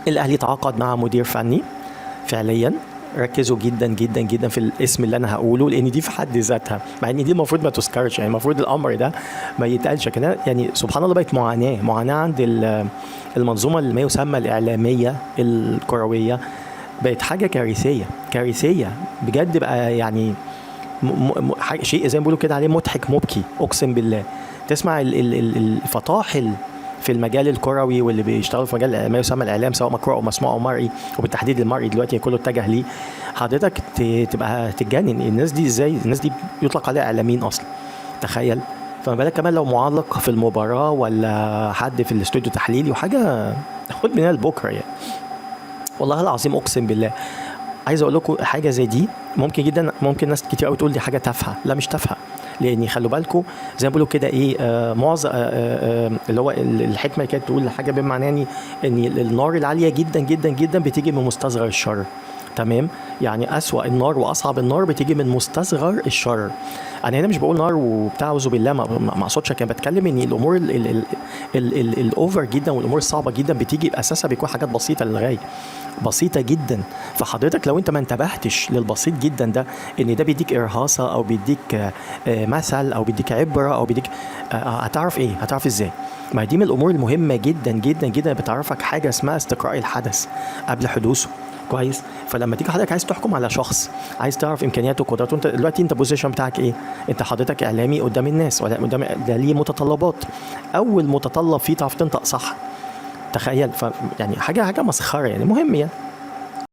الاهلي تعاقد مع مدير فني فعليا. ركزوا جدا جدا جدا في الاسم اللي انا هقوله، لان دي في حد ذاتها، مع ان دي المفروض ما تذكرش، يعني المفروض الامر ده ما يتقالش كده. يعني سبحان الله بقت معاناه عند المنظومه اللي ما يسمى الاعلاميه الكرويه. بقت حاجه كارثيه بجد بقى. يعني شيء زي ما بيقولوا كده عليه مضحك مبكي، اقسم بالله. تسمع الفطاحل في المجال الكروي واللي بيشتغلوا في مجال ما يسمى الاعلام، سواء مقروء او مسموع او مرئي، وبالتحديد المرئي دلوقتي كله اتجه ليه. حضرتك تبقى تتجنن. الناس دي ازاي؟ الناس دي يطلق عليها اعلاميين اصلا، تخيل. فما بالك كمان لو معلق في المباراه ولا حد في الاستوديو تحليلي وحاجه خد منها لبكره يعني. والله العظيم اقسم بالله. عايز اقول لكم حاجه زي دي ممكن جدا، ممكن ناس كتير قوي تقول دي حاجه تافهه. لا مش تافهه، لان خلوا بالكم زي ما بيقولوا كده ايه، معظم اللي هو الحكمه اللي كانت تقول حاجه بمعنى يعني ان النار العاليه جدا جدا جدا بتيجي من مستصغر الشر. تمام. يعني اسوأ النار واصعب النار بتيجي من مستصغر الشر. انا هنا مش بقول نار وبتاع اعوذ بالله، ما اقصدش، كان بتكلم ان الامور الاوفر جدا والامور الصعبه جدا بتيجي اساسها بيكون حاجات بسيطه للغايه، بسيطه جدا. فحضرتك لو انت ما انتبهتش للبسيط جدا ده، ان ده بيديك ارهاصه او بيديك مثل او بيديك عبره او بيديك هتعرف ايه؟ هتعرف ازاي؟ ما دي من الامور المهمه جدا جدا جدا، بتعرفك حاجه اسمها استقراء الحدث قبل حدوثه. كويس. فلما تيجي حضرتك عايز تحكم على شخص، عايز تعرف امكانياته وقدراته، انت دلوقتي انت البوزيشن بتاعك ايه؟ انت حضرتك اعلامي قدام الناس، ولا قدام ده ليه متطلبات. اول متطلب فيه تعرف تنطق صح. تخيل. يعني حاجه مسخره يعني. مهم يعني.